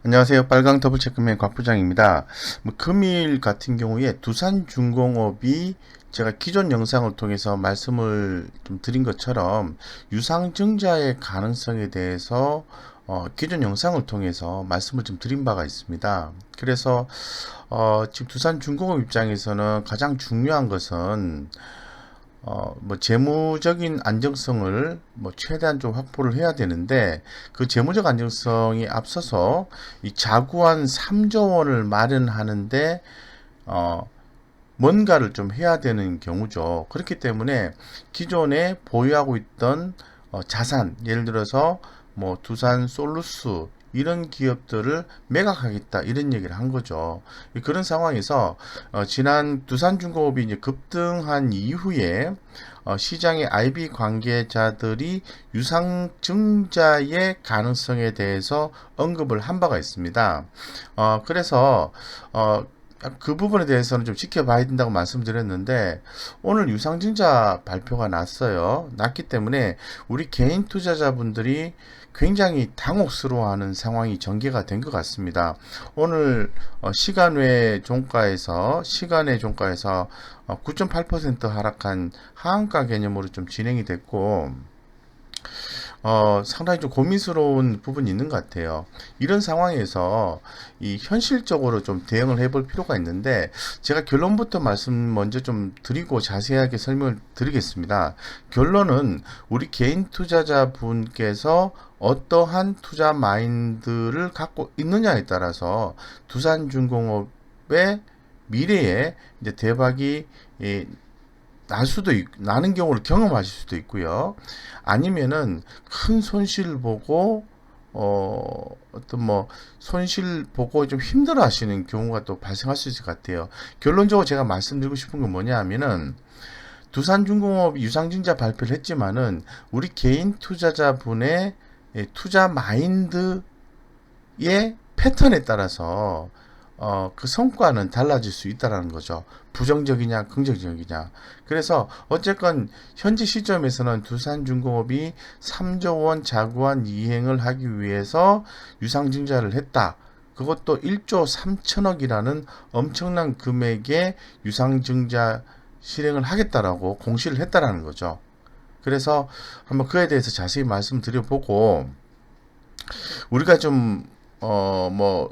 안녕하세요. 빨강 더블 체크맨 곽 부장입니다. 금일 같은 경우에 두산중공업이 제가 기존 영상을 통해서 말씀을 좀 드린 것처럼 유상증자의 가능성에 대해서 기존 영상을 통해서 말씀을 좀 드린 바가 있습니다. 그래서 지금 두산중공업 입장에서는 가장 중요한 것은 재무적인 안정성을 최대한 좀 확보를 해야 되는데, 그 재무적 안정성이 앞서서 이 자구안 3조 원을 마련하는데, 뭔가를 좀 해야 되는 경우죠. 그렇기 때문에 기존에 보유하고 있던 자산, 예를 들어서 두산 솔루스 이런 기업들을 매각하겠다 이런 얘기를 한 거죠. 그런 상황에서 지난 두산중공업이 이제 급등한 이후에 시장의 IB 관계자들이 유상증자의 가능성에 대해서 언급을 한 바가 있습니다. 그래서 그 부분에 대해서는 좀 지켜봐야 된다고 말씀드렸는데, 오늘 유상증자 발표가 났기 때문에 우리 개인 투자자분들이 굉장히 당혹스러워하는 상황이 전개가 된 것 같습니다. 오늘 시간외 종가에서 9.8% 하락한 하한가 개념으로 좀 진행이 됐고, 상당히 좀 고민스러운 부분이 있는 것 같아요. 이런 상황에서 이 현실적으로 좀 대응을 해볼 필요가 있는데, 제가 결론부터 말씀 먼저 좀 드리고 자세하게 설명을 드리겠습니다. 결론은 우리 개인 투자자 분께서 어떠한 투자 마인드를 갖고 있느냐에 따라서 두산중공업의 미래에 이제 대박이 나는 경우를 경험하실 수도 있고요. 아니면은 큰 손실 보고 손실 보고 좀 힘들어 하시는 경우가 또 발생할 수 있을 것 같아요. 결론적으로 제가 말씀드리고 싶은 건 뭐냐 하면은, 두산중공업이 유상증자 발표를 했지만은 우리 개인 투자자분의 투자 마인드의 패턴에 따라서 그 성과는 달라질 수 있다라는 거죠. 부정적이냐, 긍정적이냐. 그래서 어쨌건 현재 시점에서는 두산중공업이 3조 원 자구안 이행을 하기 위해서 유상증자를 했다. 그것도 1조 3천억이라는 엄청난 금액의 유상증자 실행을 하겠다라고 공시를 했다라는 거죠. 그래서 한번 그에 대해서 자세히 말씀드려보고, 우리가 좀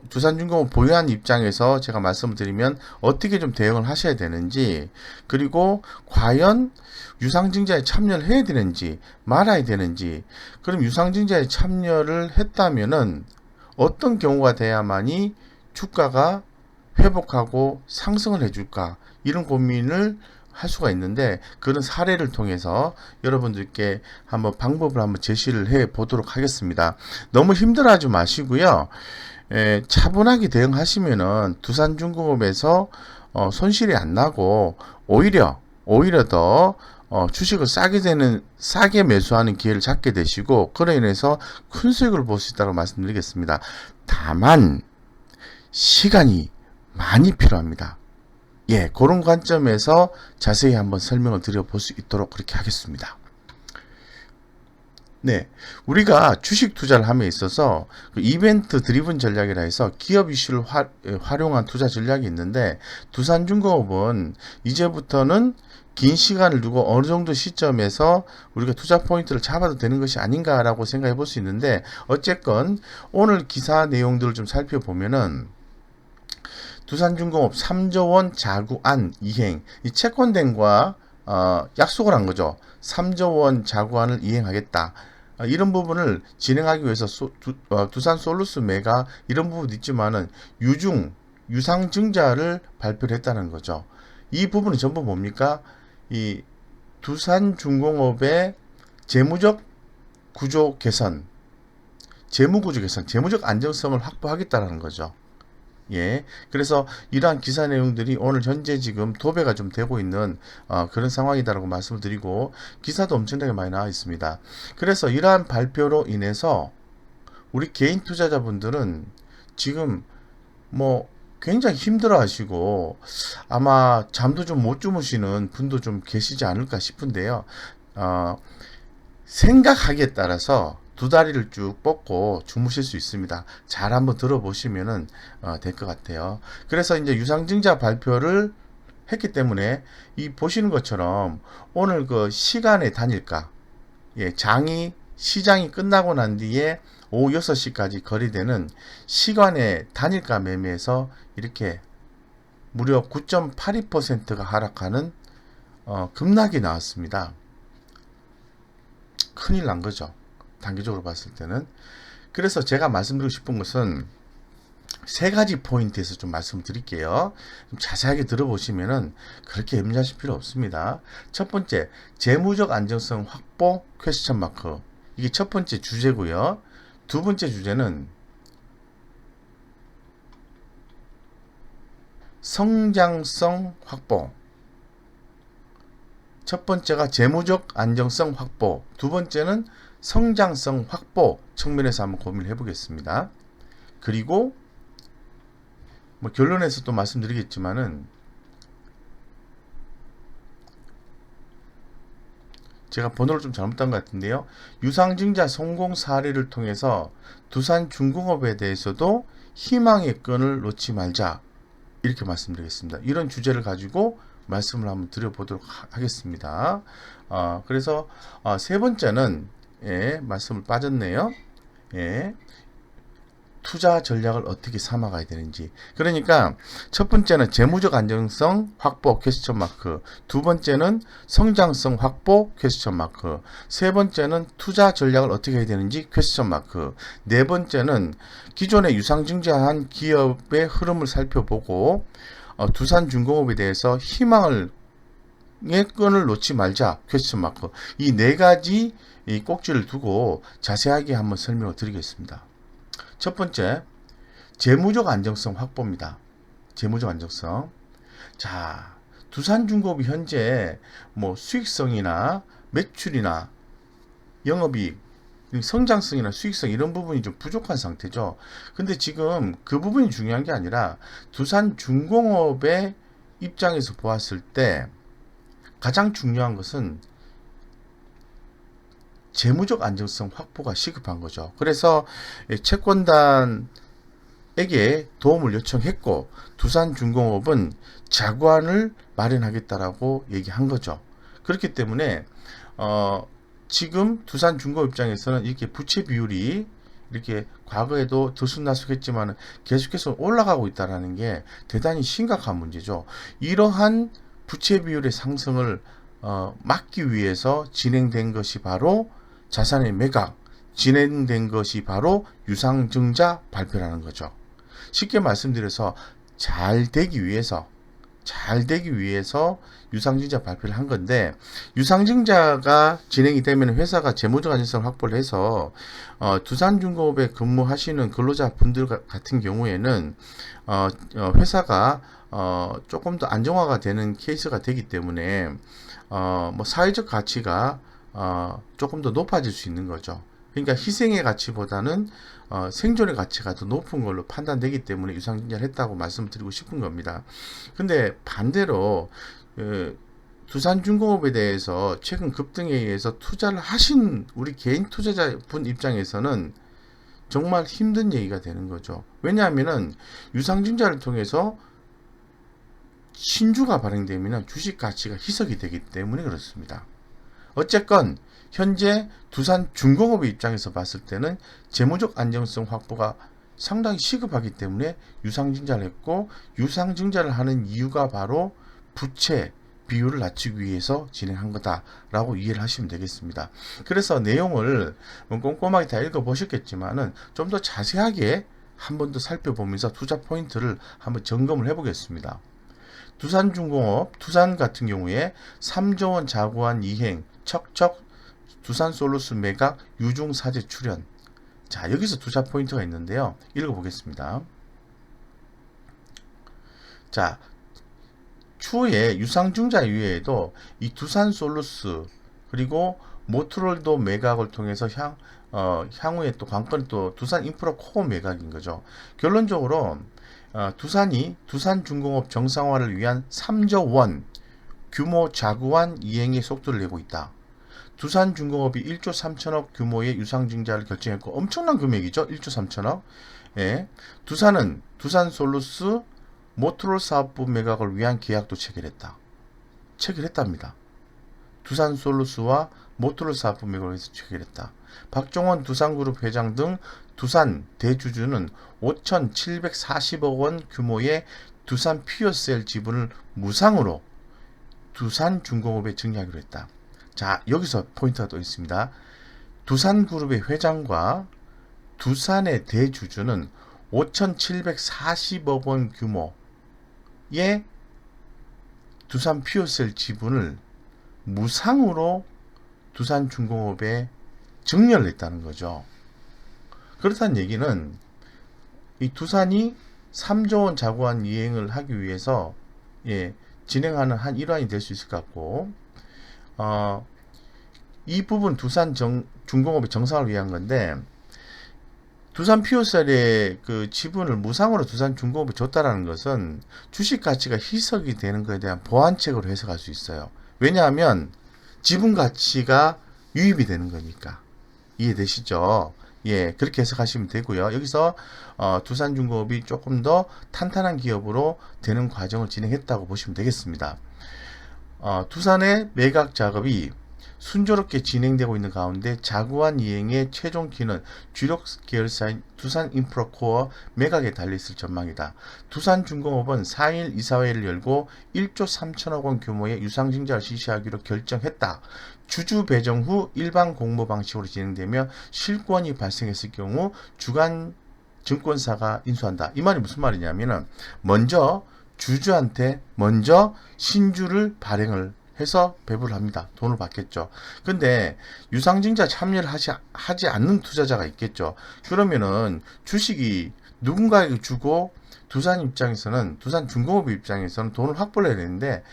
두산중공업 보유한 입장에서 제가 말씀을 드리면 어떻게 좀 대응을 하셔야 되는지, 그리고 과연 유상증자에 참여를 해야 되는지 말아야 되는지, 그럼 유상증자에 참여를 했다면은 어떤 경우가 돼야만이 주가가 회복하고 상승을 해줄까, 이런 고민을 할 수가 있는데, 그런 사례를 통해서 여러분들께 한번 방법을 한번 제시를 해 보도록 하겠습니다. 너무 힘들어하지 마시고요. 차분하게 대응하시면은 두산중공업에서 손실이 안 나고 오히려 더 주식을 싸게 매수하는 기회를 잡게 되시고, 그로 인해서 큰 수익을 볼 수 있다고 말씀드리겠습니다. 다만 시간이 많이 필요합니다. 그런 관점에서 자세히 한번 설명을 드려볼 수 있도록 그렇게 하겠습니다. 네, 우리가 주식 투자를 함에 있어서 그 이벤트 드리븐 전략이라 해서 기업 이슈를 활용한 투자 전략이 있는데, 두산중공업은 이제부터는 긴 시간을 두고 어느 정도 시점에서 우리가 투자 포인트를 잡아도 되는 것이 아닌가라고 생각해 볼 수 있는데, 어쨌건 오늘 기사 내용들을 좀 살펴보면은, 두산중공업 3조 원 자구안 이행, 이 채권단과 약속을 한 거죠. 3조 원 자구안을 이행하겠다. 이런 부분을 진행하기 위해서 두산 솔루스 매가 이런 부분도 있지만은 유상증자를 발표를 했다는 거죠. 이 부분은 전부 뭡니까? 이 두산중공업의 재무적 구조 개선, 재무적 안정성을 확보하겠다는 거죠. 그래서 이러한 기사 내용들이 오늘 현재 지금 도배가 좀 되고 있는 그런 상황이다라고 말씀을 드리고, 기사도 엄청나게 많이 나와 있습니다. 그래서 이러한 발표로 인해서 우리 개인 투자자분들은 지금 굉장히 힘들어 하시고 아마 잠도 좀 못 주무시는 분도 좀 계시지 않을까 싶은데요. 생각하기에 따라서 두 다리를 쭉 뻗고 주무실 수 있습니다. 잘 한번 들어보시면은 될 것 같아요. 그래서 이제 유상증자 발표를 했기 때문에 이 보시는 것처럼 오늘 그 시간의 단일가, 예, 시장이 끝나고 난 뒤에 오후 6시까지 거래되는 시간의 단일가 매매에서 이렇게 무려 9.82%가 하락하는 급락이 나왔습니다. 큰일 난 거죠. 단기적으로 봤을 때는. 그래서 제가 말씀드리고 싶은 것은 세 가지 포인트에서 좀 말씀드릴게요. 좀 자세하게 들어보시면은 그렇게 염려하실 필요 없습니다. 첫 번째, 재무적 안정성 확보 퀘스천 마크. 이게 첫 번째 주제고요. 두 번째 주제는 성장성 확보. 첫 번째가 재무적 안정성 확보, 두 번째는 성장성 확보 측면에서 한번 고민을 해보겠습니다. 그리고 뭐 결론에서 또 말씀드리겠지만은 제가 번호를 좀 잘못한 것 같은데요. 유상증자 성공 사례를 통해서 두산중공업에 대해서도 희망의 끈을 놓지 말자, 이렇게 말씀드리겠습니다. 이런 주제를 가지고 말씀을 한번 드려보도록 하겠습니다. 그래서 세 번째는, 예, 말씀을 빠졌네요. 예, 투자 전략을 어떻게 삼아가야 되는지. 그러니까 첫 번째는 재무적 안정성 확보 퀘스천 마크, 두 번째는 성장성 확보 퀘스천 마크, 세 번째는 투자 전략을 어떻게 해야 되는지 퀘스천 마크, 네 번째는 기존의 유상증자한 기업의 흐름을 살펴보고 두산중공업에 대해서 희망의 끈을 놓지 말자 퀘스천 마크. 이 네 가지 이 꼭지를 두고 자세하게 한번 설명을 드리겠습니다. 첫 번째, 재무적 안정성 확보입니다. 재무적 안정성. 자, 두산중공업이 현재 뭐 수익성이나 매출이나 영업이익, 성장성이나 수익성 이런 부분이 좀 부족한 상태죠. 근데 지금 그 부분이 중요한 게 아니라 두산중공업의 입장에서 보았을 때 가장 중요한 것은 재무적 안정성 확보가 시급한 거죠. 그래서 채권단에게 도움을 요청했고 두산중공업은 자구안을 마련하겠다라고 얘기한 거죠. 그렇기 때문에 지금 두산중공업 입장에서는 이렇게 부채 비율이 이렇게 과거에도 들쑥날쑥했지만 계속해서 올라가고 있다는 게 대단히 심각한 문제죠. 이러한 부채 비율의 상승을 막기 위해서 진행된 것이 바로 자산의 매각, 진행된 것이 바로 유상증자 발표라는 거죠. 쉽게 말씀드려서 잘 되기 위해서 유상증자 발표를 한 건데, 유상증자가 진행이 되면 회사가 재무적 안정성을 확보를 해서 두산중공업에 근무하시는 근로자분들 같은 경우에는 회사가 조금 더 안정화가 되는 케이스가 되기 때문에 뭐 사회적 가치가 조금 더 높아질 수 있는 거죠. 그러니까 희생의 가치보다는 생존의 가치가 더 높은 걸로 판단되기 때문에 유상증자를 했다고 말씀드리고 싶은 겁니다. 근데 반대로 두산중공업에 대해서 최근 급등에 의해서 투자를 하신 우리 개인 투자자분 입장에서는 정말 힘든 얘기가 되는 거죠. 왜냐하면은 유상증자를 통해서 신주가 발행되면 주식 가치가 희석이 되기 때문에 그렇습니다. 어쨌건 현재 두산중공업의 입장에서 봤을 때는 재무적 안정성 확보가 상당히 시급하기 때문에 유상증자를 했고, 유상증자를 하는 이유가 바로 부채 비율을 낮추기 위해서 진행한 거다라고 이해를 하시면 되겠습니다. 그래서 내용을 꼼꼼하게 다 읽어보셨겠지만은 좀 더 자세하게 한 번 더 살펴보면서 투자 포인트를 한번 점검을 해보겠습니다. 두산중공업, 두산 같은 경우에 3조 원 자구안 이행, 척척 두산솔루스 매각, 유중사재 출현. 자, 여기서 투자 포인트가 있는데요. 읽어보겠습니다. 자, 추후에 유상증자 이외에도 이 두산솔루스 그리고 모트롤도 매각을 통해서 향후에 또 관건이 또 두산인프라 코어 매각인 거죠. 결론적으로 두산이 두산중공업 정상화를 위한 3조 원 규모 자구안 이행의 속도를 내고 있다. 두산중공업이 1조 3천억 규모의 유상증자를 결정했고 엄청난 금액이죠. 1조 3천억. 예. 두산은 두산솔루스 모토롤 사업부 매각을 위한 계약도 체결했답니다. 두산솔루스와 모토롤 사업부 매각을 위해서 체결했다. 박종원 두산그룹 회장 등 두산 대주주는 5,740억 원 규모의 두산 퓨어셀 지분을 무상으로 두산중공업에 증여하기로 했다. 자, 여기서 포인트가 또 있습니다. 두산그룹의 회장과 두산의 대주주는 5,740억 원 규모의 두산 퓨어셀 지분을 무상으로 두산중공업에 증여를 했다는 거죠. 그렇다는 얘기는 이 두산이 3조 원 자구안 이행을 하기 위해서 진행하는 한 일환이 될 수 있을 것 같고, 이 부분 두산중공업의 정상을 위한 건데, 두산 퓨어셀의 그 지분을 무상으로 두산중공업에 줬다라는 것은 주식 가치가 희석이 되는 것에 대한 보완책으로 해석할 수 있어요. 왜냐하면 지분 가치가 유입이 되는 거니까. 이해되시죠? 예, 그렇게 해석하시면 되고요. 여기서 두산중공업이 조금 더 탄탄한 기업으로 되는 과정을 진행했다고 보시면 되겠습니다. 두산의 매각 작업이 순조롭게 진행되고 있는 가운데 자구안 이행의 최종 키는 주력 계열사인 두산인프라코어 매각에 달려있을 전망이다. 두산중공업은 4일 이사회를 열고 1조 3천억 원 규모의 유상증자를 실시하기로 결정했다. 주주 배정 후 일반 공모 방식으로 진행되며 실권이 발생했을 경우 주간 증권사가 인수한다. 이 말이 무슨 말이냐면은 먼저 주주한테 먼저 신주를 발행을 해서 배부를 합니다. 돈을 받겠죠. 근데 유상증자 참여를 하지 않는 투자자가 있겠죠. 그러면은 주식이 누군가에게 주고 두산중공업 입장에서는 돈을 확보를 해야 되는데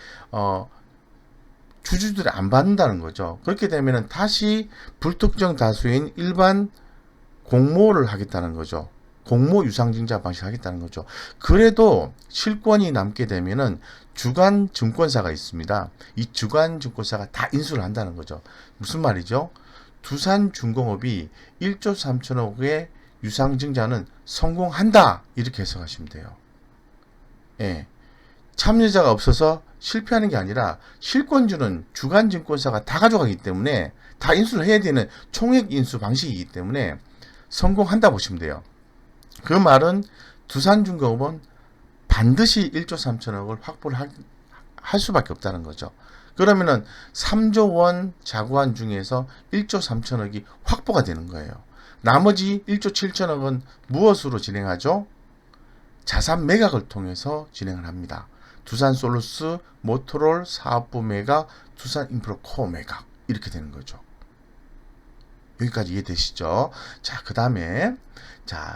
주주들이 안 받는다는 거죠. 그렇게 되면은 다시 불특정 다수인 일반 공모를 하겠다는 거죠. 공모 유상증자 방식 하겠다는 거죠. 그래도 실권이 남게 되면은 주간 증권사가 있습니다. 이 주간 증권사가 다 인수를 한다는 거죠. 무슨 말이죠? 두산중공업이 1조 3천억의 유상증자는 성공한다. 이렇게 해석하시면 돼요. 예. 참여자가 없어서 실패하는 게 아니라 실권주는 주간 증권사가 다 가져가기 때문에 다 인수를 해야 되는 총액 인수 방식이기 때문에 성공한다 보시면 돼요. 그 말은 두산중공업은 반드시 1조 3천억을 확보를 할 수밖에 없다는 거죠. 그러면은 3조 원 자구안 중에서 1조 3천억이 확보가 되는 거예요. 나머지 1조 7천억은 무엇으로 진행하죠? 자산 매각을 통해서 진행을 합니다. 두산솔루스, 모토롤 사업부 매각, 두산인프라코어 매각 이렇게 되는 거죠. 여기까지 이해되시죠? 자, 그 다음에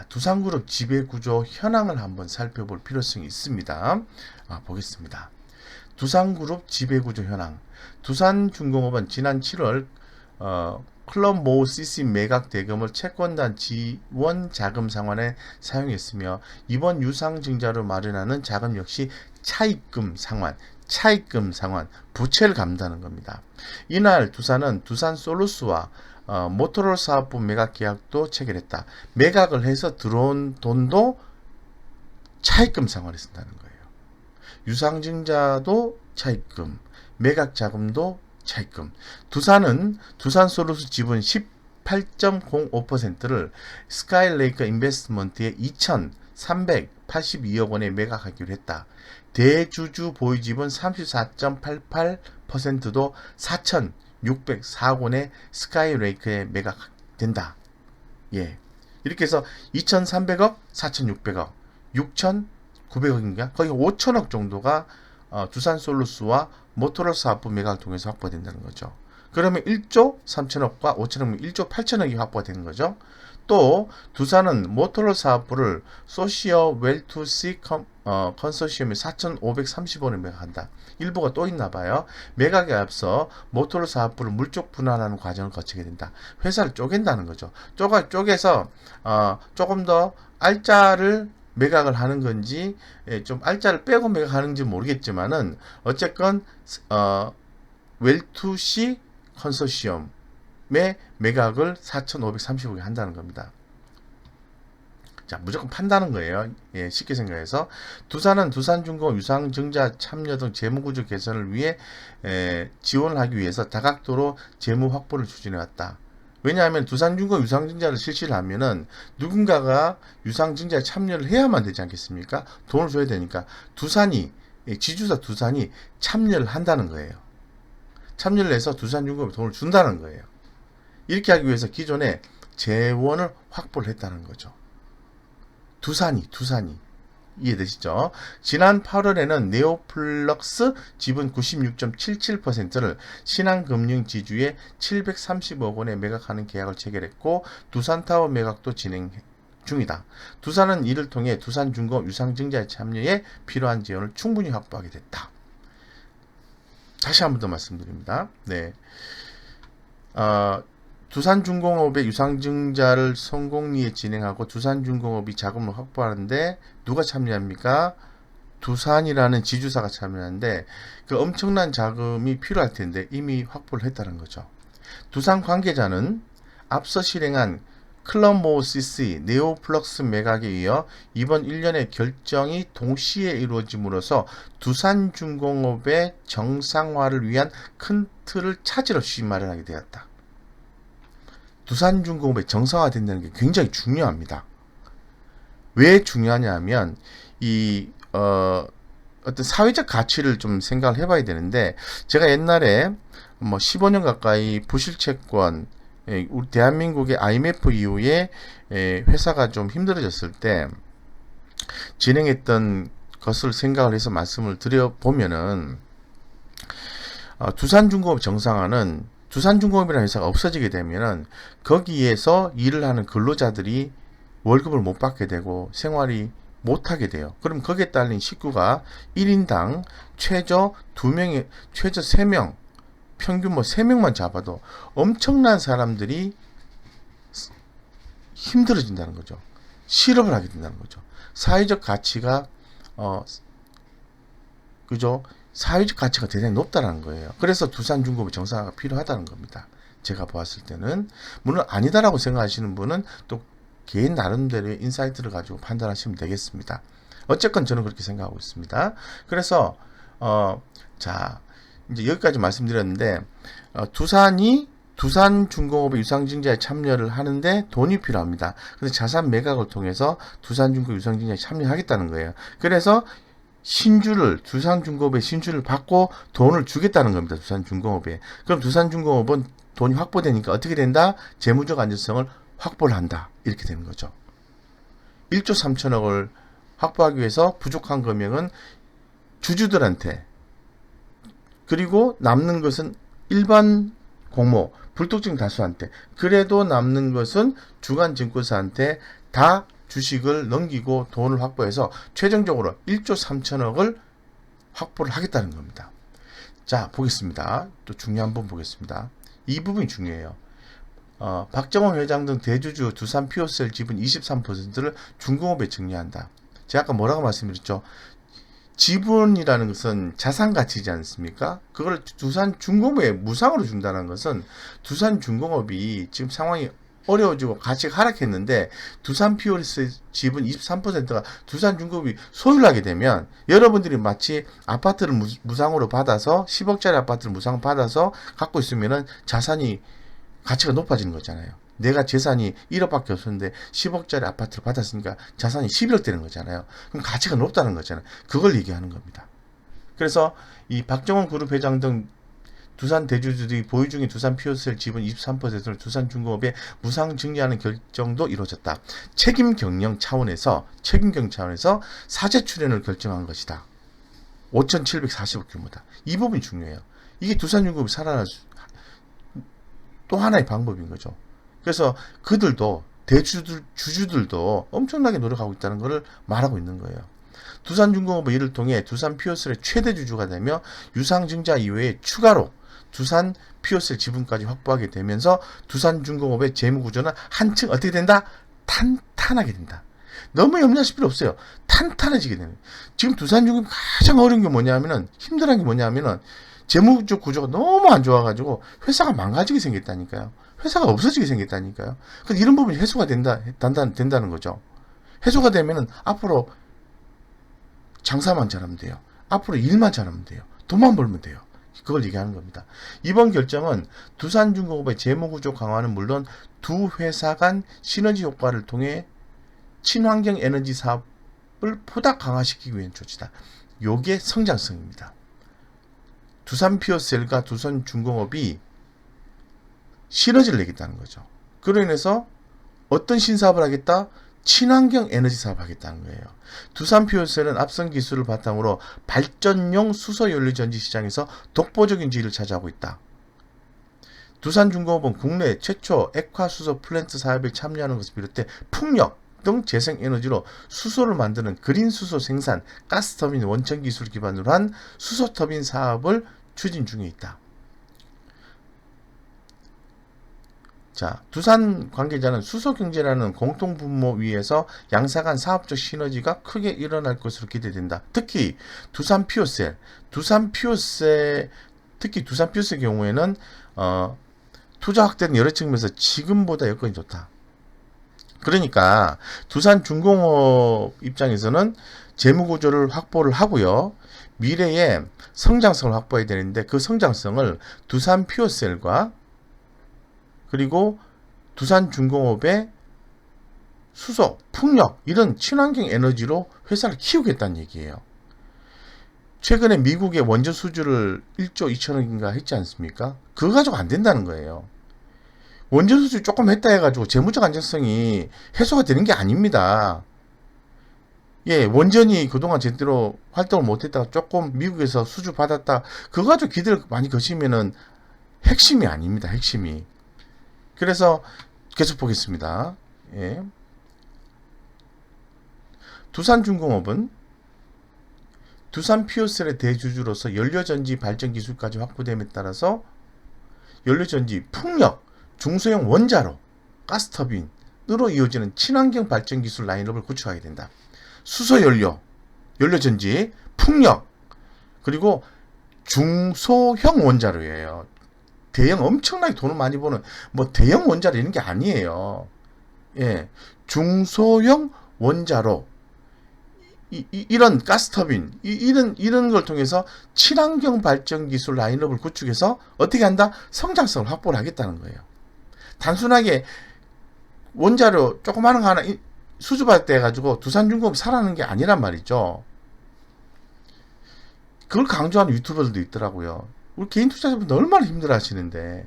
두산그룹 지배구조 현황을 한번 살펴볼 필요성이 있습니다. 보겠습니다. 두산그룹 지배구조 현황. 두산중공업은 지난 7월 클럽모 CC 매각 대금을 채권단 지원 자금 상환에 사용했으며 이번 유상증자로 마련하는 자금 역시 차입금 상환, 부채를 갚는다는 겁니다. 이날 두산은 두산솔루스와 모토롤 사업부 매각 계약도 체결했다. 매각을 해서 들어온 돈도 차입금 상환에 쓴다는 거예요. 유상증자도 차입금, 매각 자금도 차입금. 두산은 두산솔루스 지분 18.05%를 스카이레이크 인베스트먼트에 2,382억 원에 매각하기로 했다. 대주주 보유 지분 34.88%도 4,604억 원에 스카이레이크에 매각된다. 예. 이렇게 해서 2,300억, 4,600억, 6,900억인가? 거의 5천억 정도가 두산솔루스와 모토롤 사업부 매각을 통해서 확보된다는 거죠. 그러면 1조 3천억과 5천억이면 1조 8천억이 확보가 되는 거죠. 또 두산은 모토롤 사업부를 소시어 웰투시 컨소시엄에 4,530원에 매각한다. 일부가 또 있나 봐요. 매각에 앞서 모토롤 사업부를 물적 분할하는 과정을 거치게 된다. 회사를 쪼갠다는 거죠. 쪼개서 조금 더 알짜를 매각을 하는 건지 좀 알짜를 빼고 매각하는지 모르겠지만은 어쨌건 웰투시 컨소시엄 매각을 4,530억에 한다는 겁니다. 자, 무조건 판다는 거예요. 예, 쉽게 생각해서. 두산은 두산중공업 유상증자 참여 등 재무구조 개선을 위해 지원을 하기 위해서 다각도로 재무 확보를 추진해왔다. 왜냐하면 두산중공업 유상증자를 실시를 하면은 누군가가 유상증자에 참여를 해야만 되지 않겠습니까? 돈을 줘야 되니까 지주사 두산이 참여를 한다는 거예요. 참여를 해서 두산중공업에 돈을 준다는 거예요. 이렇게 하기 위해서 기존에 재원을 확보를 했다는 거죠. 두산이 이해되시죠? 지난 8월에는 네오플럭스 지분 96.77%를 신한금융지주에 730억 원에 매각하는 계약을 체결했고 두산타워 매각도 진행 중이다. 두산은 이를 통해 두산중공업 유상증자에 참여에 필요한 재원을 충분히 확보하게 됐다. 다시 한 번 더 말씀드립니다. 네. 두산중공업의 유상증자를 성공리에 진행하고 두산중공업이 자금을 확보하는데 누가 참여합니까? 두산이라는 지주사가 참여하는데 그 엄청난 자금이 필요할 텐데 이미 확보를 했다는 거죠. 두산 관계자는 앞서 실행한 클럽모시스 네오플럭스 매각에 이어 이번 1년의 결정이 동시에 이루어짐으로써 두산중공업의 정상화를 위한 큰 틀을 차질 없이 마련하게 되었다. 두산중공업의 정상화된다는 게 굉장히 중요합니다. 왜 중요하냐 하면 어떤 사회적 가치를 좀 생각을 해봐야 되는데 제가 옛날에 15년 가까이 부실채권 우리 대한민국의 IMF 이후에 회사가 좀 힘들어졌을 때 진행했던 것을 생각을 해서 말씀을 드려보면은 두산중공업 정상화는 두산중공업이라는 회사가 없어지게 되면은 거기에서 일을 하는 근로자들이 월급을 못 받게 되고 생활이 못하게 돼요. 그럼 거기에 딸린 식구가 1인당 최저 3명, 평균 3명만 잡아도 엄청난 사람들이 힘들어진다는 거죠. 실업을 하게 된다는 거죠. 사회적 가치가 그죠? 사회적 가치가 대단히 높다는 거예요. 그래서 두산중공업의 정상화가 필요하다는 겁니다. 제가 보았을 때는 물론 아니다라고 생각하시는 분은 또 개인 나름대로의 인사이트를 가지고 판단하시면 되겠습니다. 어쨌건 저는 그렇게 생각하고 있습니다. 그래서 자 이제 여기까지 말씀드렸는데 두산중공업의 유상증자에 참여를 하는데 돈이 필요합니다. 그래서 자산 매각을 통해서 두산중공업 유상증자에 참여하겠다는 거예요. 그래서 두산중공업의 신주를 받고 돈을 주겠다는 겁니다. 두산중공업에. 그럼 두산중공업은 돈이 확보되니까 어떻게 된다? 재무적 안정성을 확보를 한다. 이렇게 되는 거죠. 1조 3천억을 확보하기 위해서 부족한 금액은 주주들한테 그리고 남는 것은 일반 공모, 불특정 다수한테 그래도 남는 것은 주간증권사한테 다 주식을 넘기고 돈을 확보해서 최종적으로 1조 3천억을 확보를 하겠다는 겁니다. 자, 보겠습니다. 또 중요한 부분 보겠습니다. 이 부분이 중요해요. 박정원 회장 등 대주주 두산 피오셀 지분 23%를 중공업에 증여한다. 제가 아까 뭐라고 말씀드렸죠? 지분이라는 것은 자산가치지 않습니까? 그걸 두산중공업에 무상으로 준다는 것은 두산중공업이 지금 상황이 어려워지고 가치가 하락했는데 두산 피오셀 지분 23%가 두산중공업이 소유를 하게 되면 여러분들이 마치 아파트를 무상으로 받아서 10억짜리 아파트를 무상으로 받아서 갖고 있으면은 자산이 가치가 높아지는 거잖아요. 내가 재산이 1억밖에 없었는데 10억짜리 아파트를 받았으니까 자산이 11억 되는 거잖아요. 그럼 가치가 높다는 거잖아요. 그걸 얘기하는 겁니다. 그래서 이 박정원 그룹 회장 등 두산 대주주들이 보유 중인 두산 피오셀 지분 23%를 두산중공업에 무상 증여하는 결정도 이루어졌다. 책임 경영 차원에서 사재 출연을 결정한 것이다. 5,740억 규모다. 이 부분이 중요해요. 이게 두산중공업이 살아날 또 하나의 방법인 거죠. 그래서 그들도 주주들도 엄청나게 노력하고 있다는 것을 말하고 있는 거예요. 두산중공업은 이를 통해 두산 피오셀의 최대 주주가 되며 유상증자 이외에 추가로 두산 피오셀 지분까지 확보하게 되면서 두산중공업의 재무구조는 한층 어떻게 된다? 탄탄하게 된다. 너무 염려하실 필요 없어요. 탄탄해지게 되는. 지금 두산중공업이 가장 어려운 게 뭐냐면은 힘들어하는 게 뭐냐면은 재무적 구조가 너무 안 좋아가지고 회사가 망가지게 생겼다니까요. 회사가 없어지게 생겼다니까요. 근데 이런 부분이 해소가 된다는 거죠. 해소가 되면은 앞으로 장사만 잘하면 돼요. 앞으로 일만 잘하면 돼요. 돈만 벌면 돼요. 그걸 얘기하는 겁니다. 이번 결정은 두산중공업의 재무구조 강화는 물론 두 회사 간 시너지 효과를 통해 친환경 에너지 사업을 보다 강화시키기 위한 조치다. 요게 성장성입니다. 두산피어셀과 두산중공업이 시너지를 내겠다는 거죠. 그로 인해서 어떤 신사업을 하겠다? 친환경 에너지 사업을 하겠다는 거예요. 두산피어셀은 앞선 기술을 바탕으로 발전용 수소연료전지 시장에서 독보적인 지위를 차지하고 있다. 두산중공업은 국내 최초 액화수소 플랜트 사업에 참여하는 것을 비롯해 풍력 등 재생에너지로 수소를 만드는 그린수소 생산, 가스터빈 원천 기술을 기반으로 한 수소터빈 사업을 추진 중에 있다. 자, 두산 관계자는 수소경제라는 공통분모위에서 양사 간 사업적 시너지가 크게 일어날 것으로 기대된다. 특히 두산피오셀 경우에는 투자 확대는 여러 측면에서 지금보다 여건이 좋다. 그러니까 두산중공업 입장에서는 재무구조를 확보를 하고요. 미래에 성장성을 확보해야 되는데 그 성장성을 두산피오셀과 그리고 두산중공업의 수소, 풍력 이런 친환경 에너지로 회사를 키우겠다는 얘기예요. 최근에 미국의 원전 수주를 1조 2천억인가 했지 않습니까? 그거 가지고 안 된다는 거예요. 원전 수주 조금 했다 해가지고 재무적 안정성이 해소가 되는 게 아닙니다. 예, 원전이 그동안 제대로 활동을 못했다가 조금 미국에서 수주 받았다. 그거 가지고 기대를 많이 거시면은 핵심이 아닙니다. 핵심이. 그래서 계속 보겠습니다. 예. 두산중공업은 두산피오셀의 대주주로서 연료전지 발전 기술까지 확보됨에 따라서 연료전지, 풍력, 중소형 원자로, 가스터빈으로 이어지는 친환경 발전 기술 라인업을 구축하게 된다. 수소연료, 연료전지, 풍력, 그리고 중소형 원자로예요. 대형 엄청나게 돈을 많이 버는 뭐 대형 원자로 이런 게 아니에요. 예, 중소형 원자로 이런 가스터빈 이런 걸 통해서 친환경 발전 기술 라인업을 구축해서 어떻게 한다? 성장성을 확보를 하겠다는 거예요. 단순하게 원자로 조그마한 거 하나 수주받을 때 해가지고 두산중공업 살아나는 게 아니란 말이죠. 그걸 강조하는 유튜버들도 있더라고요. 우리 개인 투자자분들 얼마나 힘들어 하시는데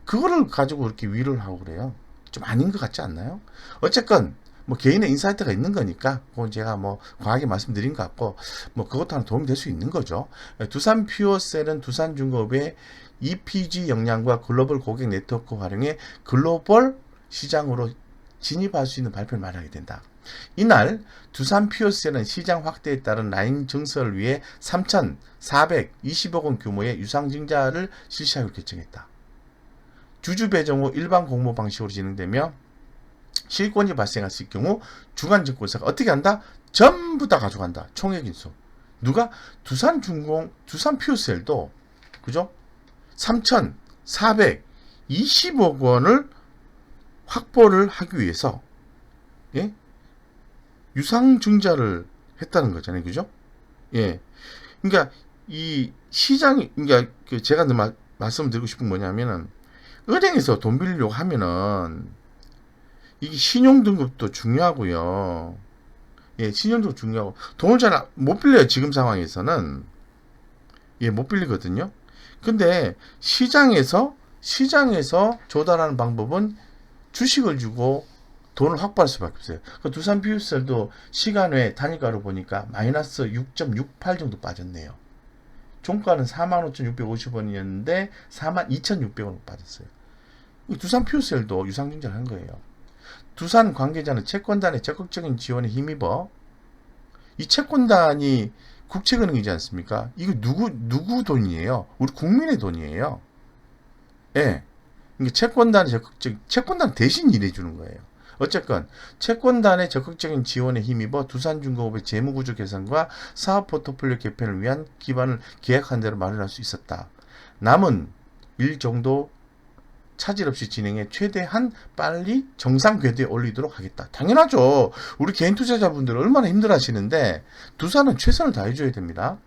그거를 가지고 그렇게 위로를 하고 그래요. 좀 아닌 것 같지 않나요? 어쨌건 뭐 개인의 인사이트가 있는 거니까 그건 제가 뭐 과하게 말씀드린 것 같고 뭐 그것도 하나 도움이 될 수 있는 거죠. 두산피오셀은 두산중공업의 EPG 역량과 글로벌 고객 네트워크 활용해 글로벌 시장으로 진입할 수 있는 발표를 마련하게 된다. 이날 두산피오셀은 시장 확대에 따른 라인 증설을 위해 3,420억 원 규모의 유상증자를 실시하기로 결정했다. 주주 배정 후 일반 공모 방식으로 진행되며 실권이 발생했을 경우 주간증권사가 어떻게 한다? 전부 다 가져간다. 총액 인수. 누가? 두산피오셀도 그죠? 3,420억 원을 확보를 하기 위해서 예? 유상증자를 했다는 거잖아요. 그죠? 예. 그러니까 이 시장이 그러니까 제가 말씀드리고 싶은 건 뭐냐면은 은행에서 돈 빌리려고 하면은 이게 신용등급도 중요하고요. 예, 신용도 중요하고 돈을 잘 못 빌려요. 지금 상황에서는 예, 못 빌리거든요. 근데 시장에서 조달하는 방법은 주식을 주고 돈을 확보할 수밖에 없어요. 그 두산피오셀도 시간 외 단일가로 보니까 마이너스 6.68 정도 빠졌네요. 종가는 45,650원이었는데 42,600원으로 빠졌어요. 두산피오셀도 유상증자를 한 거예요. 두산 관계자는 채권단의 적극적인 지원에 힘입어 이 채권단이 국채은행이지 않습니까? 이거 누구 돈이에요? 우리 국민의 돈이에요. 예. 채권단 대신 일해주는 거예요. 어쨌건 채권단의 적극적인 지원에 힘입어 두산중공업의 재무구조 개선과 사업 포트폴리오 개편을 위한 기반을 계획한 대로 마련할 수 있었다. 남은 일 정도 차질 없이 진행해 최대한 빨리 정상 궤도에 올리도록 하겠다. 당연하죠. 우리 개인 투자자분들 얼마나 힘들어 하시는데 두산은 최선을 다해줘야 됩니다.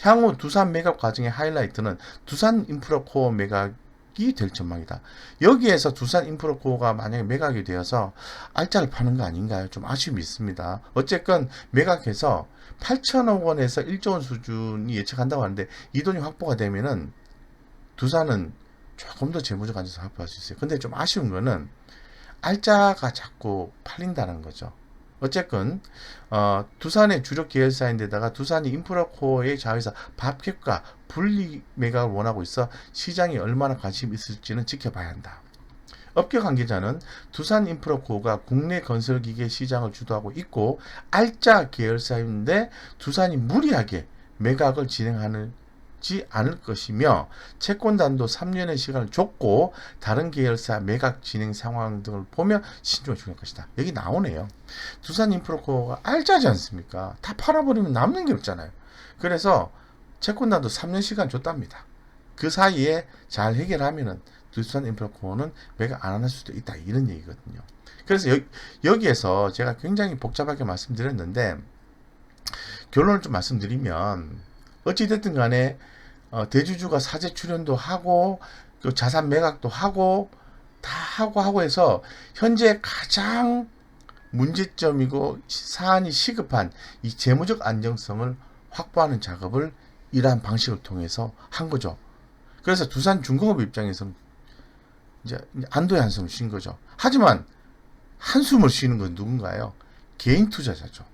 향후 두산 매각 과정의 하이라이트는 두산 인프라코어 매각이 될 전망이다. 여기에서 두산 인프라코어가 만약에 매각이 되어서 알짜를 파는 거 아닌가요? 좀 아쉬움이 있습니다. 어쨌건 매각해서 8천억 원에서 1조 원 수준이 예측한다고 하는데 이 돈이 확보가 되면은 두산은 조금 더 재무적 안정성 확보할 수 있어요. 근데 좀 아쉬운 거는 알짜가 자꾸 팔린다는 거죠. 어쨌건 두산의 주력 계열사인데다가 두산이 인프라코어의 자회사 밥캡과 분리 매각을 원하고 있어 시장이 얼마나 관심이 있을지는 지켜봐야 한다. 업계 관계자는 두산 인프라코어가 국내 건설기계 시장을 주도하고 있고 알짜 계열사인데 두산이 무리하게 매각을 진행하지 않을 것이며 채권단도 3년의 시간을 줬고 다른 계열사 매각 진행 상황 등을 보며 신중을 중요할 것이다. 여기 나오네요. 두산 인프라코어가 알짜지 않습니까? 다 팔아버리면 남는 게 없잖아요. 그래서 채권단도 3년 시간 줬답니다. 그 사이에 잘 해결하면은 두산 인프라코어는 매각 안 할 수도 있다. 이런 얘기거든요. 그래서 여기에서 제가 굉장히 복잡하게 말씀드렸는데 결론을 좀 말씀드리면 어찌됐든 간에 대주주가 사재 출연도 하고 또 자산 매각도 하고 다 하고 해서 현재 가장 문제점이고 사안이 시급한 이 재무적 안정성을 확보하는 작업을 이러한 방식을 통해서 한 거죠. 그래서 두산중공업 입장에서는 이제 안도의 한숨을 쉰 거죠. 하지만 한숨을 쉬는 건 누군가요? 개인 투자자죠.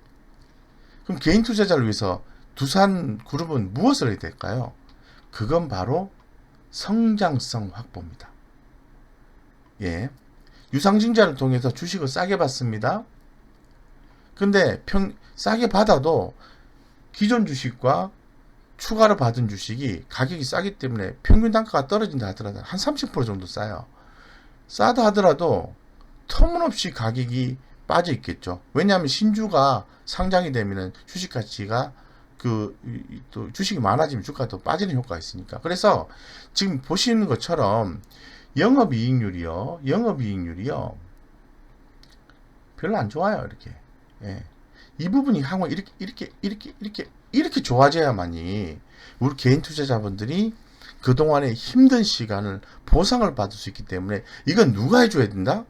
그럼 개인 투자자를 위해서 두산그룹은 무엇을 해야 될까요? 그건 바로 성장성 확보입니다. 예. 유상증자를 통해서 주식을 싸게 받습니다. 근데 싸게 받아도 기존 주식과 추가로 받은 주식이 가격이 싸기 때문에 평균 단가가 떨어진다 하더라도 한 30% 정도 싸요. 싸다 하더라도 터무니없이 가격이 빠져 있겠죠. 왜냐하면 신주가 상장이 되면은 주식 가치가 또 주식이 많아지면 주가가 더 빠지는 효과가 있으니까. 그래서 지금 보시는 것처럼 영업이익률이요 별로 안 좋아요. 이렇게. 예. 이 부분이 향후 이렇게 좋아져야만이 우리 개인 투자자분들이 그동안의 힘든 시간을 보상을 받을 수 있기 때문에 이건 누가 해줘야 된다?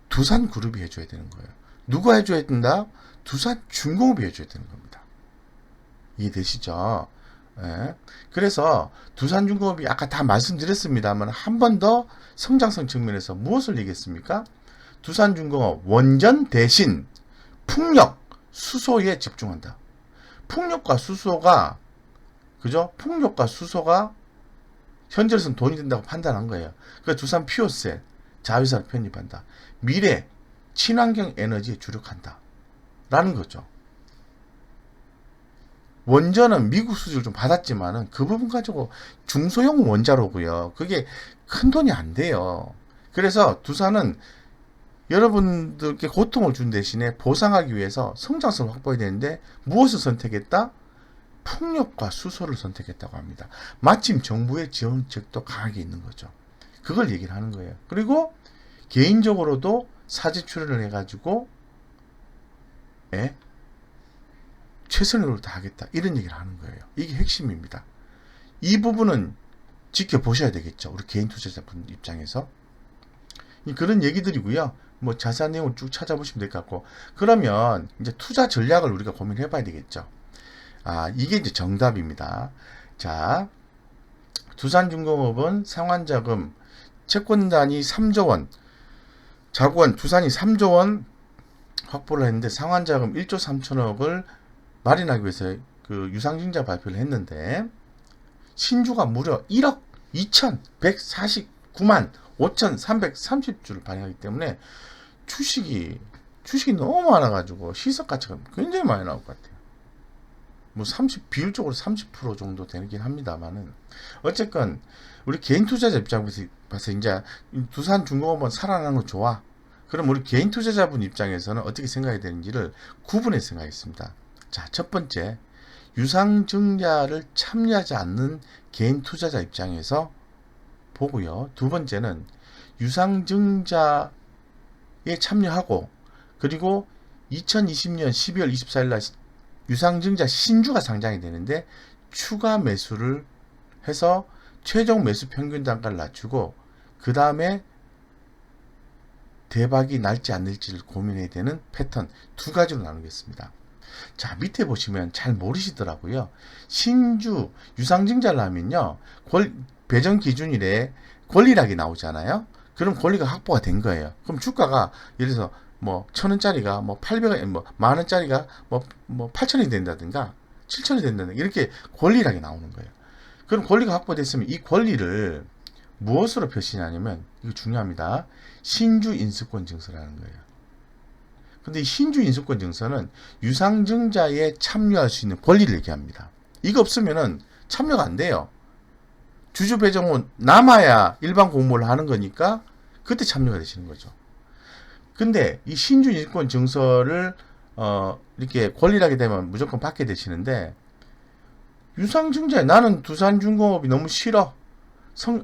두산그룹이 해줘야 되는 거예요. 누가 해줘야 된다? 두산중공업이 해줘야 되는 겁니다. 이해되시죠? 예. 그래서 두산중공업이 아까 다 말씀드렸습니다만 한 번 더 성장성 측면에서 무엇을 얘기했습니까? 두산중공업 원전 대신 풍력, 수소에 집중한다. 풍력과 수소가 그죠? 풍력과 수소가 현재로서는 돈이 된다고 판단한 거예요. 그래서 두산 퓨어셀 자회사를 편입한다. 미래 친환경 에너지에 주력한다. 라는 거죠. 원전은 미국 수주를 좀 받았지만은 그 부분 가지고 중소형 원자로고요. 그게 큰 돈이 안 돼요. 그래서 두산은 여러분들께 고통을 준 대신에 보상하기 위해서 성장성을 확보해야 되는데 무엇을 선택했다? 풍력과 수소를 선택했다고 합니다. 마침 정부의 지원책도 강하게 있는 거죠. 그걸 얘기를 하는 거예요. 그리고 개인적으로도 사지 출연을 해가지고 최선을 다하겠다 이런 얘기를 하는 거예요. 이게 핵심입니다. 이 부분은 지켜보셔야 되겠죠. 우리 개인 투자자분 입장에서 그런 얘기들이고요. 뭐 자세한 내용을 쭉 찾아보시면 될 것 같고 그러면 이제 투자 전략을 우리가 고민해 봐야 되겠죠. 이게 이제 정답입니다. 자, 두산중공업은 상환자금 채권단이 3조 원 자구원 두산이 3조 원 확보를 했는데 상환자금 1조 3천억을 마련하기 위해서 그 유상증자 발표를 했는데 신주가 무려 1억 2,149만 5,330주를 발행하기 때문에 주식이 너무 많아가지고 시석 가치가 굉장히 많이 나올 것 같아요. 뭐 비율적으로 30% 정도 되긴 합니다만은 어쨌건 우리 개인 투자자 입장에서 봐서 이제 두산중공업은 살아나는 거 좋아. 그럼 우리 개인 투자자분 입장에서는 어떻게 생각해야 되는지를 구분해서 생각했습니다. 자, 첫 번째, 유상증자를 참여하지 않는 개인 투자자 입장에서 보고요. 두 번째는 유상증자에 참여하고 그리고 2020년 12월 24일 날 유상증자 신주가 상장이 되는데 추가 매수를 해서 최종 매수 평균 단가를 낮추고 그 다음에 대박이 날지 안 날지를 고민해야 되는 패턴 두 가지로 나누겠습니다. 자, 밑에 보시면 잘 모르시더라고요. 신주 유상증자를 하면요, 배정 기준일에 권리락이 나오잖아요. 그럼 권리가 확보가 된 거예요. 그럼 주가가 예를 들어서 뭐 1,000원짜리가 뭐 800원, 뭐 만원짜리가 뭐 8,000원이 된다든가 7,000원이 된다든가 이렇게 권리락이 나오는 거예요. 그럼 권리가 확보됐으면 이 권리를 무엇으로 표시하냐면 이거 중요합니다. 신주 인수권 증서라는 거예요. 근데 이 신주 인수권 증서는 유상증자에 참여할 수 있는 권리를 얘기합니다. 이거 없으면은 참여가 안 돼요. 주주 배정은 남아야 일반 공모를 하는 거니까 그때 참여가 되시는 거죠. 근데 이 신주 인수권 증서를 이렇게 권리하게 되면 무조건 받게 되시는데 유상증자에 나는 두산중공업이 너무 싫어.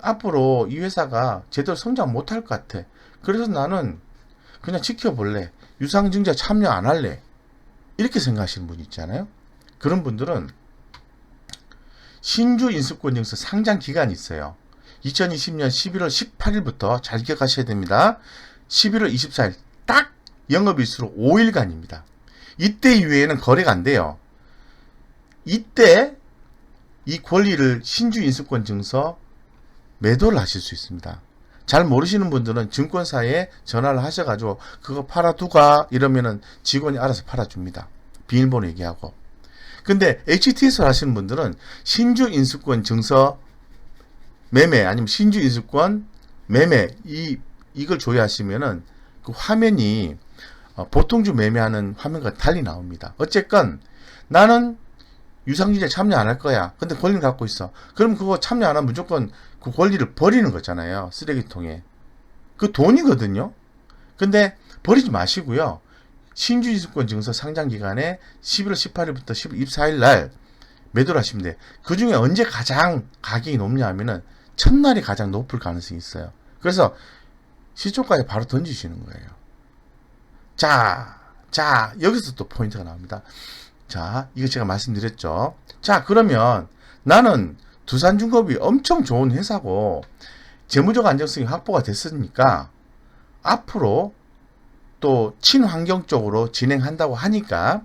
앞으로 이 회사가 제대로 성장 못할 것 같아. 그래서 나는 그냥 지켜볼래. 유상증자 참여 안 할래. 이렇게 생각하시는 분 있잖아요. 그런 분들은 신주 인수권 증서 상장 기간이 있어요. 2020년 11월 18일부터 잘 기억하셔야 됩니다. 11월 24일 딱 영업일수로 5일간입니다. 이때 이후에는 거래가 안 돼요. 이때 이 권리를 신주 인수권 증서 매도를 하실 수 있습니다. 잘 모르시는 분들은 증권사에 전화를 하셔가지고 그거 팔아두가 이러면은 직원이 알아서 팔아줍니다. 비밀번호 얘기하고. 근데 HTS를 하시는 분들은 신주 인수권 증서 매매 아니면 신주 인수권 매매 이걸 조회하시면은 그 화면이 보통주 매매하는 화면과 달리 나옵니다. 어쨌건 나는 유상증자에 참여 안 할 거야. 근데 권리를 갖고 있어. 그럼 그거 참여 안 하면 무조건 그 권리를 버리는 거잖아요. 쓰레기통에. 그 돈이거든요. 근데 버리지 마시고요. 신주인수권 증서 상장 기간에 11월 18일부터 11월 24일 날 매도를 하시면 돼. 그 중에 언제 가장 가격이 높냐 하면은 첫날이 가장 높을 가능성이 있어요. 그래서 시초가에 바로 던지시는 거예요. 자, 여기서 또 포인트가 나옵니다. 자, 이거 제가 말씀드렸죠. 자, 그러면 나는 두산중공업이 엄청 좋은 회사고 재무적 안정성이 확보가 됐으니까 앞으로 또 친환경적으로 진행한다고 하니까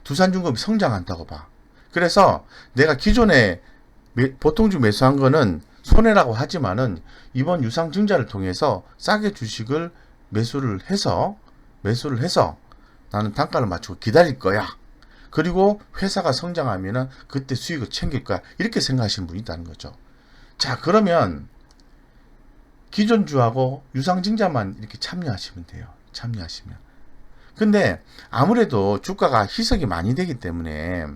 두산중공업이 성장한다고 봐. 그래서 내가 기존에 보통주 매수한 거는 손해라고 하지만은 이번 유상증자를 통해서 싸게 주식을 매수를 해서 나는 단가를 맞추고 기다릴 거야. 그리고 회사가 성장하면은 그때 수익을 챙길 거야. 이렇게 생각하시는 분이 있다는 거죠. 자, 그러면 기존주하고 유상증자만 이렇게 참여하시면 돼요. 참여하시면. 근데 아무래도 주가가 희석이 많이 되기 때문에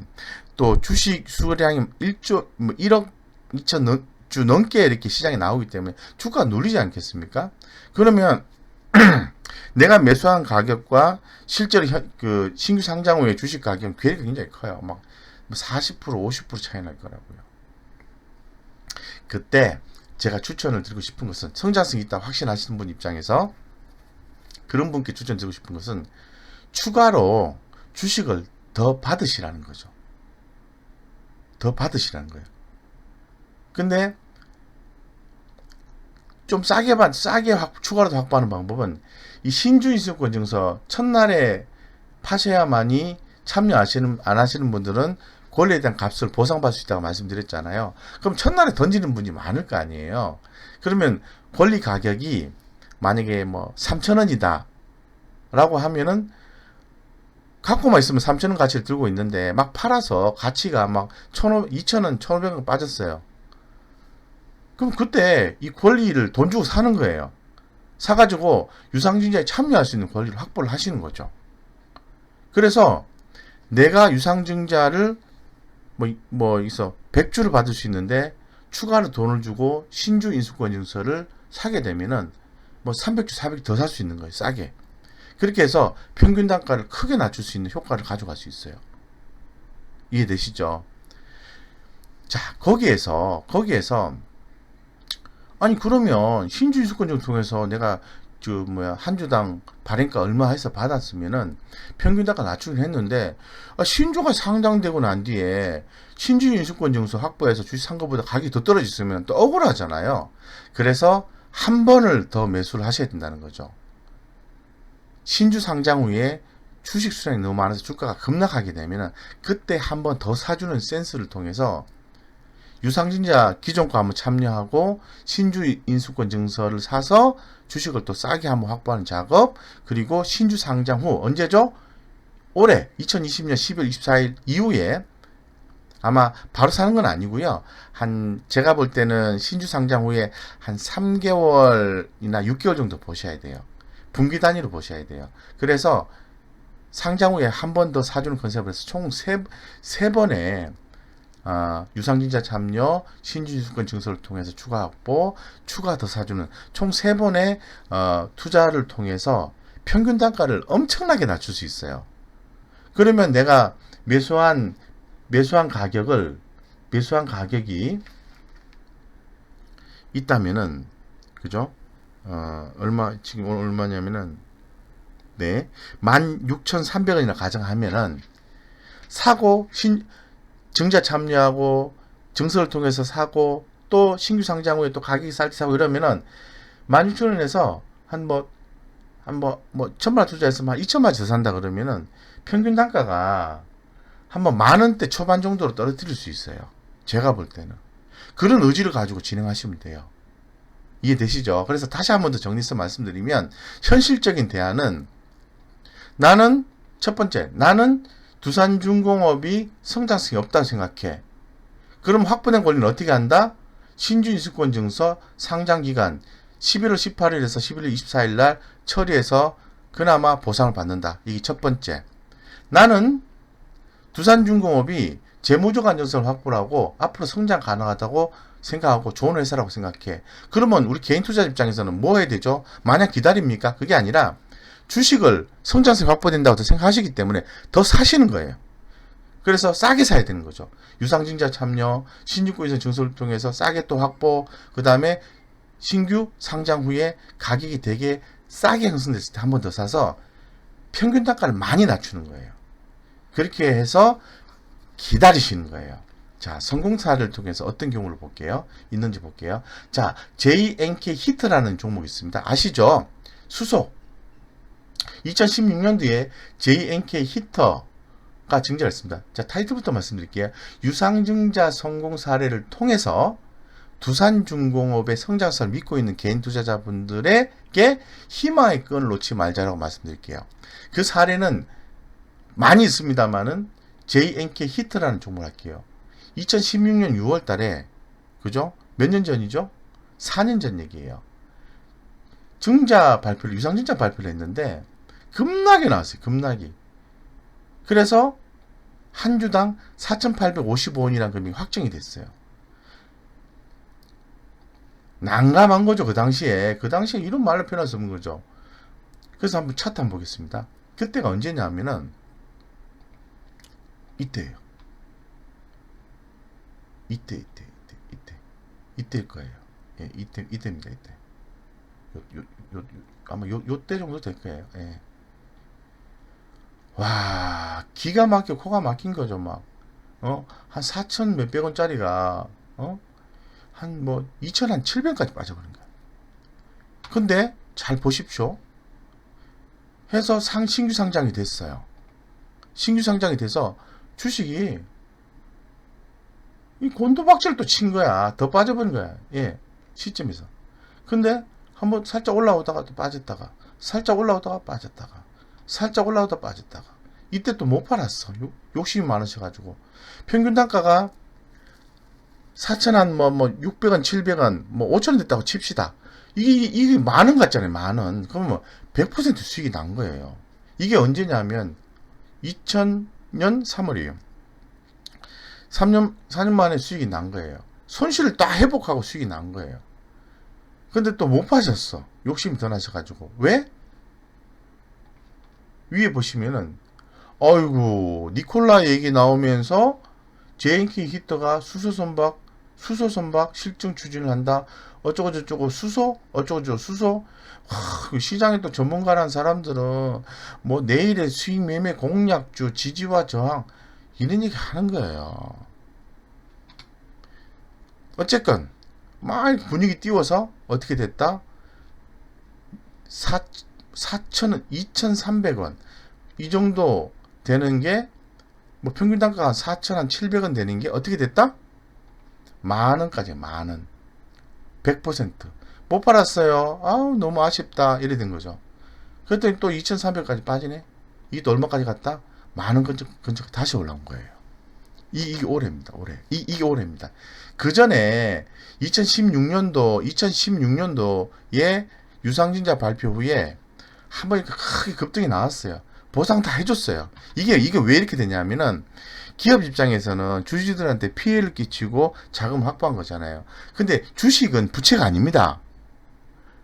또 주식 수량이 1억 2천 주 넘게 이렇게 시장에 나오기 때문에 주가가 눌리지 않겠습니까? 그러면 내가 매수한 가격과 실제로 그 신규 상장 후에 주식 가격은 괴리가 굉장히 커요. 막 40% 50% 차이 날 거라고요. 그때 제가 추천을 드리고 싶은 것은 성장성이 있다 확신하시는 분 입장에서 그런 분께 추천드리고 싶은 것은 추가로 주식을 더 받으시라는 거죠. 더 받으시라는 거예요. 근데 좀 싸게 추가로 확보하는 방법은 이 신주인수권 증서 첫날에 파셔야만이 안 하시는 분들은 권리에 대한 값을 보상받을 수 있다고 말씀드렸잖아요. 그럼 첫날에 던지는 분이 많을 거 아니에요. 그러면 권리 가격이 만약에 뭐 3,000원이다 라고 하면은 갖고만 있으면 3,000원 가치를 들고 있는데 막 팔아서 가치가 막 2,000원, 1,500원 빠졌어요. 그럼 그때 이 권리를 돈 주고 사는 거예요. 사가지고 유상증자에 참여할 수 있는 권리를 확보를 하시는 거죠. 그래서 내가 유상증자를 있어 100주를 받을 수 있는데 추가로 돈을 주고 신주 인수권 증서를 사게 되면은 300주, 400주 더 살 수 있는 거예요. 싸게. 그렇게 해서 평균 단가를 크게 낮출 수 있는 효과를 가져갈 수 있어요. 이해되시죠? 자, 거기에서 아니 그러면 신주 인수권을 통해서 내가 한 주당 발행가 얼마 해서 받았으면은 평균 단가 낮추긴 했는데, 신주가 상장되고 난 뒤에 신주 인수권 증서 확보해서 주식 산 것보다 가격이 더 떨어졌으면 또 억울하잖아요. 그래서 한 번을 더 매수를 하셔야 된다는 거죠. 신주 상장 후에 주식 수량이 너무 많아서 주가가 급락하게 되면은 그때 한 번 더 사주는 센스를 통해서 유상증자 기존 거 한번 참여하고 신주 인수권 증서를 사서 주식을 또 싸게 한번 확보하는 작업, 그리고 신주 상장 후 언제죠? 올해 2020년 12월 24일 이후에, 아마 바로 사는 건 아니고요. 제가 볼 때는 신주 상장 후에 한 3개월이나 6개월 정도 보셔야 돼요. 분기 단위로 보셔야 돼요. 그래서 상장 후에 한 번 더 사주는 컨셉으로 해서 총 세 번의 유상증자 참여, 신주인수권 증서를 통해서 추가 확보, 추가 더 사주는 총 3번의 투자를 통해서 평균 단가를 엄청나게 낮출 수 있어요. 그러면 내가 매수한 가격이 있다면은, 그죠? 지금 오늘 얼마냐면은, 네, 16,300원이나 가정하면은, 사고, 증자 참여하고, 증서를 통해서 사고, 또 신규 상장 후에 또 가격이 쌀 때 사고 이러면은, 16,000원에서 천만 투자했으면 한 2천만 더 산다 그러면은, 평균 단가가 한번 10,000원대 초반 정도로 떨어뜨릴 수 있어요. 제가 볼 때는. 그런 의지를 가지고 진행하시면 돼요. 이해되시죠? 그래서 다시 한 번 더 정리해서 말씀드리면, 현실적인 대안은, 첫 번째, 나는 두산중공업이 성장성이 없다고 생각해. 그럼 확보된 권리는 어떻게 한다? 신주인수권 증서 상장기간 11월 18일에서 11월 24일 날 처리해서 그나마 보상을 받는다. 이게 첫 번째. 나는 두산중공업이 재무조간 증서를 확보를 하고 앞으로 성장 가능하다고 생각하고 좋은 회사라고 생각해. 그러면 우리 개인 투자 입장에서는 뭐 해야 되죠? 마냥 기다립니까? 그게 아니라 주식을 성장성이 확보된다고 생각하시기 때문에 더 사시는 거예요. 그래서 싸게 사야 되는 거죠. 유상증자 참여, 신주권에서 증서를 통해서 싸게 또 확보, 그 다음에 신규 상장 후에 가격이 되게 싸게 형성됐을 때 한 번 더 사서 평균 단가를 많이 낮추는 거예요. 그렇게 해서 기다리시는 거예요. 자, 성공 사례를 통해서 어떤 경우를 있는지 볼게요. 자, JNK 히트라는 종목이 있습니다. 아시죠? 수소. 2016년도에 JNK 히터가 증자를 했습니다. 자, 타이틀부터 말씀드릴게요. 유상증자 성공 사례를 통해서 두산중공업의 성장성을 믿고 있는 개인 투자자분들에게 희망의 끈을 놓지 말자라고 말씀드릴게요. 그 사례는 많이 있습니다만은 JNK 히트라는 종목을 할게요. 2016년 6월 달에, 그죠? 몇 년 전이죠? 4년 전 얘기예요. 유상증자 발표를 했는데 급락이 나왔어요. 급락이. 그래서 한 주당 4,855원이라는 금액이 확정이 됐어요. 난감한 거죠. 그 당시에 이런 말로 표현할 수 없는 거죠. 그래서 한번 차트 한번 보겠습니다. 그때가 언제냐면은 이때예요. 이때일 거예요. 예, 이때입니다. 이때. 아마 요때 정도 될 거예요. 예. 와, 기가 막혀, 코가 막힌 거죠, 막. 한 4천 몇백 원짜리가, 한 2,700원까지 빠져버린 거야. 근데, 잘 보십시오. 해서 신규 상장이 됐어요. 신규 상장이 돼서 주식이 이 곤두박질을 또 친 거야. 더 빠져버린 거야. 예, 시점에서. 근데 한번 살짝 올라오다가 또 빠졌다가, 살짝 올라오다가 빠졌다가, 살짝 올라오다가 빠졌다가. 이때 또 못 팔았어. 욕심이 많으셔가지고. 평균 단가가 4,000원, 600원, 700원, 5,000원 됐다고 칩시다. 이게 만원 같잖아요, 만원. 그러면 100% 수익이 난 거예요. 이게 언제냐면 2000년 3월이에요. 4년 만에 수익이 난 거예요. 손실을 다 회복하고 수익이 난 거예요. 근데 또 못 파셨어. 욕심이 더 나셔가지고. 왜? 위에 보시면은, 어이구, 니콜라 얘기 나오면서 JNK 히터가 수소 선박 실증 추진을 한다. 어쩌고 저쩌고 수소 어쩌고 저쩌고 수소. 시장에 또 전문가라는 사람들은 뭐 내일의 수익 매매 공략주 지지와 저항 이런 얘기 하는 거예요. 어쨌건 막 분위기 띄워서 어떻게 됐다? 4,000원, 2,300원 이 정도 되는 게 뭐 평균 단가가 4,700원 되는 게 어떻게 됐다? 만원까지 만원 100%못 팔았어요. 아우 너무 아쉽다 이래 된 거죠. 그랬더니 또 2,300까지 빠지네. 이게 또 얼마까지 갔다? 만원 근처 다시 올라온 거예요. 이게 올해입니다. 올해. 이게 올해입니다. 그 전에 2016년도에 유상증자 발표 후에 한 번 크게 급등이 나왔어요. 보상 다 해줬어요. 이게 왜 이렇게 되냐면은 기업 입장에서는 주주들한테 피해를 끼치고 자금 확보한 거잖아요. 근데 주식은 부채가 아닙니다.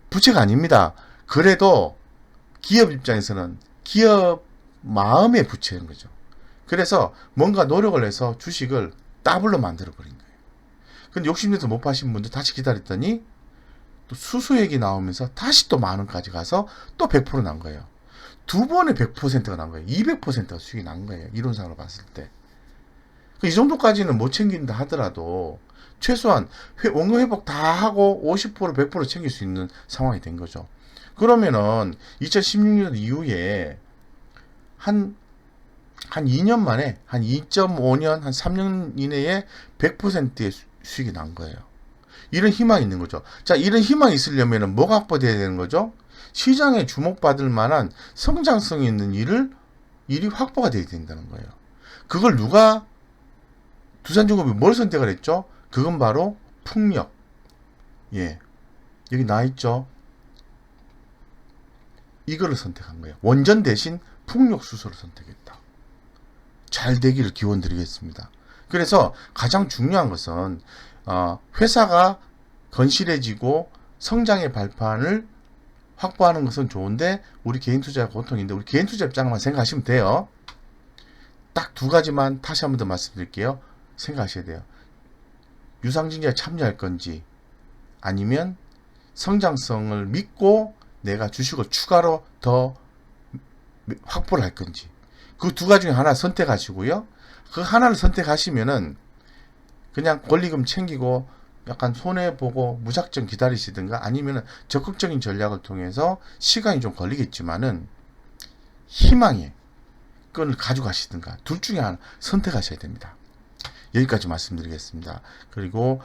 부채가 아닙니다. 그래도 기업 입장에서는 기업 마음의 부채인 거죠. 그래서 뭔가 노력을 해서 주식을 더블로 만들어 버린 거예요. 근데 욕심내서 못 파신 분들 다시 기다렸더니 또 수수액이 나오면서 다시 또 만원까지 가서 또 100%난 거예요. 두 번에 100%가 난 거예요. 200%가 수익이 난 거예요. 이론상으로 봤을 때. 이 정도까지는 못 챙긴다 하더라도 최소한 원금 회복 다 하고 50% 100% 챙길 수 있는 상황이 된 거죠. 그러면은 2016년 이후에 한 2년 만에 한 2.5년 한 3년 이내에 100%의 수익이 난 거예요. 이런 희망이 있는 거죠. 자, 이런 희망이 있으려면 뭐가 확보돼야 되는 거죠? 시장에 주목받을 만한 성장성이 있는 일이 확보가 돼야 된다는 거예요. 그걸 두산중공업이 뭘 선택을 했죠? 그건 바로 풍력. 예. 여기 나와있죠? 이거를 선택한 거예요. 원전 대신 풍력 수소를 선택했다. 잘 되기를 기원 드리겠습니다. 그래서 가장 중요한 것은 회사가 건실해지고 성장의 발판을 확보하는 것은 좋은데 우리 개인 투자가 고통인데 우리 개인 투자 입장만 생각하시면 돼요. 딱 두 가지만 다시 한 번 더 말씀드릴게요. 생각하셔야 돼요. 유상증자에 참여할 건지 아니면 성장성을 믿고 내가 주식을 추가로 더 확보를 할 건지 그 두 가지 중에 하나 선택하시고요. 그 하나를 선택하시면은 그냥 권리금 챙기고 약간 손해보고 무작정 기다리시든가 아니면 적극적인 전략을 통해서 시간이 좀 걸리겠지만은 희망의 끈을 가져가시든가 둘 중에 하나 선택하셔야 됩니다. 여기까지 말씀드리겠습니다. 그리고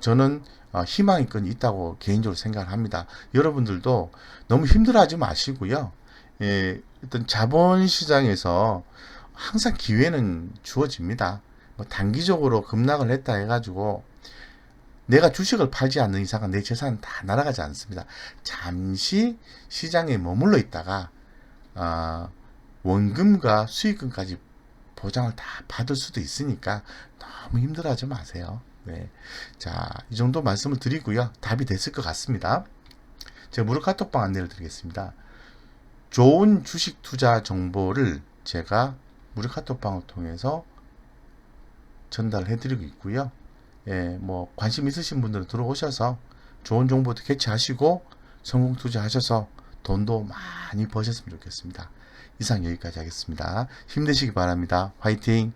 저는 희망의 끈이 있다고 개인적으로 생각을 합니다. 여러분들도 너무 힘들어하지 마시고요. 어떤 자본시장에서 항상 기회는 주어집니다. 뭐 단기적으로 급락을 했다 해가지고 내가 주식을 팔지 않는 이상은 내 재산은 다 날아가지 않습니다. 잠시 시장에 머물러 있다가 원금과 수익금까지 보장을 다 받을 수도 있으니까 너무 힘들어하지 마세요. 네. 자, 이 정도 말씀을 드리고요. 답이 됐을 것 같습니다. 제가 무료 카톡방 안내를 드리겠습니다. 좋은 주식 투자 정보를 제가 무료 카톡방을 통해서 전달해 드리고 있고요. 예, 뭐 관심 있으신 분들은 들어오셔서 좋은 정보도 캐치하시고 성공 투자하셔서 돈도 많이 버셨으면 좋겠습니다. 이상 여기까지 하겠습니다. 힘내시기 바랍니다. 화이팅!